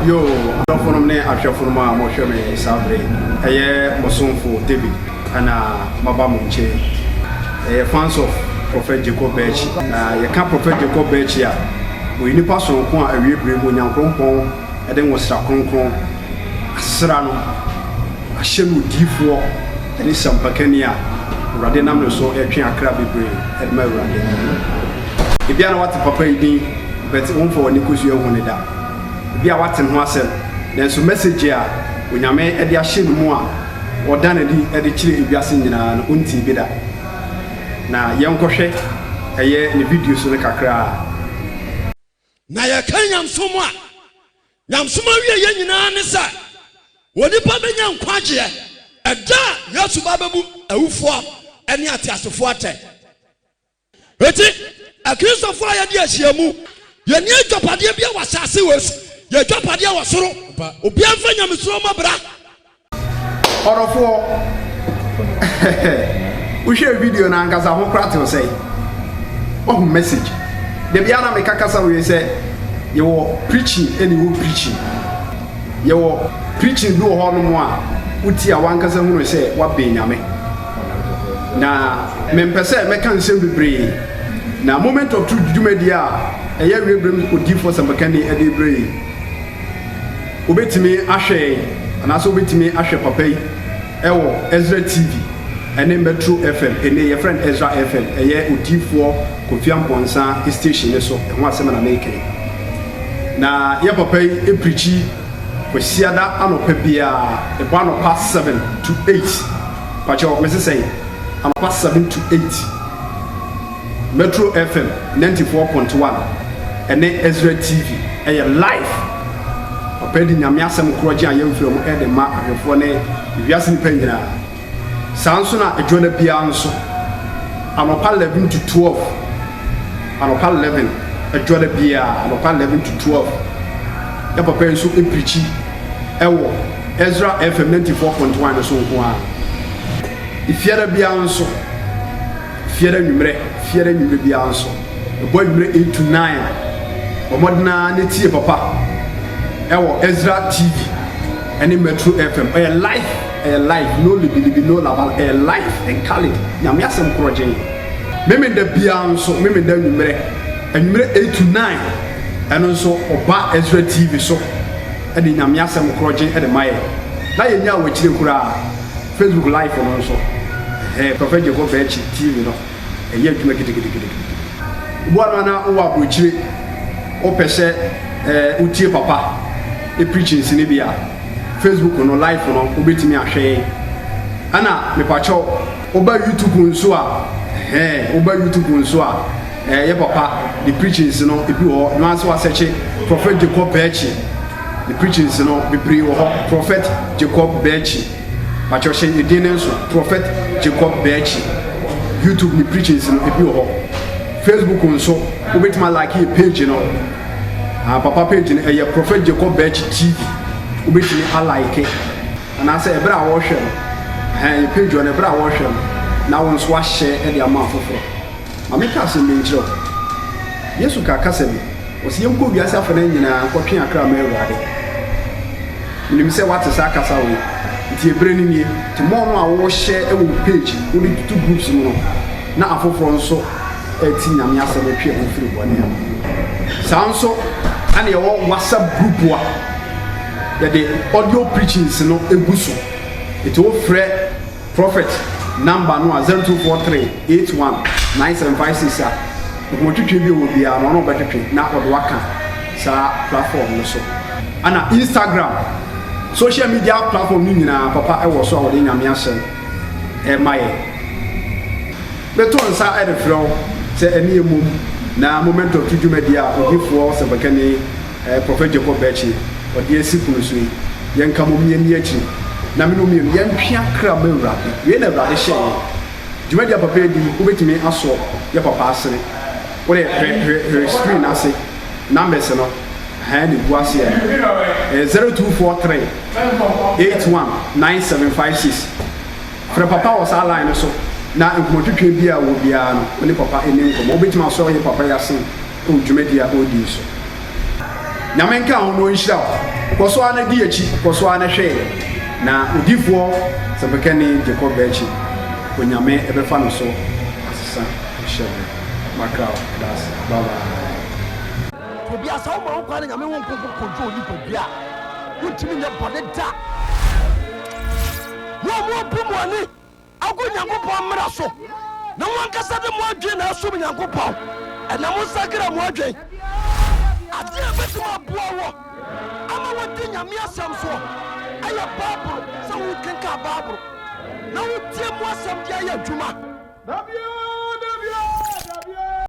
Yo, don't follow me. I'm sure for my motion me Sabre. Aye, Mosonfo David, and Mabamunche. Fans of Prophet Jacob Birch. You can't Prophet Jacob Birch here. We need pass on a real bring when you're grown, and then was a concron. Serrano. A shame with D4, and it's some Pacania. Radenam so a crabby brain at my Radin. If you are what Papa did, but one for Nicosia wanted that. Be a what and was then so message here when you may at the Ashin Moa or Danady at the Chile if you are singing an unti bidder. Now, young Cochet, a year in the video so like a cry. Now, you can't yam somewhat. Yam somewhere, young answer. What the Papa young quadia? A da, Yasubabu, a woofo, and yet as a water. Ready? A case of fire, yes, Yamu. Your near Japadia was Sassiwas. Your Japadia was so. Obiafanya Misroma bra. Out of 4. We share a video now because I will say, oh, message. The Biana Mekakasa will say, you're preaching and you preaching. You're preaching no harm more. Uti awankaza will say, what being yame. Now, Mempese, Mekan Simbi Bray. Now, moment of truth, you media, a year we bring with give for some candy at the Bray. Obey me, Ashe, and also obey me, Ashe Pape, Ewo, Ezra TV. And then Metro FM, and your friend Ezra FM, a year with T4, Kofiam Ponsa, his station, so, and what's seven American. Now, your papa, a preachy, with Siada, and Pepia, a 7 to 8. But your Mrs. say, I'm past 7 to 8. Metro FM, 94.1, and then Ezra TV, a live. A pending Yamiasam Kroja, young film, and the mark of your phone, if you ask me, Pendina. Sansona a journey pianso. I'm up 11 to 12. I'm up 11 a journey piano. I'm up 11 to 12. The papa so in preachy. Ewo Ezra FM 94.1 so one. If you're a pianso, fear number pianso. The boy 8 to 9. Or modern neti papa. Ewo Ezra TV and in Metro FM. A live. A life, no libi, no laval, a life and call it. Yamiasam Kroje. Meme the Bianso, Meme the number, and number 8 to 9, and also Oba Ezra TV so, and in Yamiasam Kroje at the Maya. Now you know which you could Facebook Live and also. Prophet Jacob Birch TV, no, and yet you make it. What manner of which you Opese Uti Papa, a preaching Sinibia. Facebook no live no obetimi ahwe ana me pacho oba YouTube nso a oba YouTube nso a ye papa the preachings no ebi ho no anso aseche Prophet Jacob Birch the preachings no be pre ho Prophet Jacob Birch pacho she edin nso Prophet Jacob Birch YouTube the preachings no ebi ho Facebook nso obetimi like a page no papa page no ye Prophet Jacob Birch TV ubetini alike and I say ebra wo hwe you page on ebra wo hwe na won so ahye e de ama foforo ameka se menjiro Yesu ka kasa bi o se yemko bi asa fana nyina kwotwe akra ma ewade nim se what is akasa we ti ebre ni nie ti mo no a wo hye e wo page wo di two groups no na afoforo nso e ti nyame asa be twe wo firi bone ya sanso ane wo WhatsApp group wa the audio preachings no eguso it will free prophet number no 0243819756 mo twetwe bi wo bia no betwetwe na odo waka sa platform no so ana Instagram social media platform ni nyina papa e wo so a wo de nyame asem e maye beto nsa e de flow se eni emum na moment of tujumedia ogifo se bakani Prophet Jacob Birch or the Sipun Sui, young Camomian Yachi, Naminum, young Piacra Milrapi, we never had a share. You made your papa, who wait me also, your papa say, what her screen I say, numbers and hand it was here 0243 819756. For papa was our line so now in Motukia will be when the papa in income, or bit my soul, your papa, oh, Jumedia, oh, so. Namenka no shout. koso ana di echi koso ana hwe na odifoɔ sebekani Jacob echi onyame ebefa no so asesa hyɛ makra das baba obi asawo ma nkwa na nyame won konkonjo ni bia wotimi nya bode da mo bumwani ago nyankopɔn mmara so na won kasa de mo adwe na asom nyankopɔn ɛna mo sakra mo adwe ade abetima boawo ama wodi nyame asɛm so ayɛ bible sɛ wo kenka bible na wo tie mo asɛm dia yɛ adwuma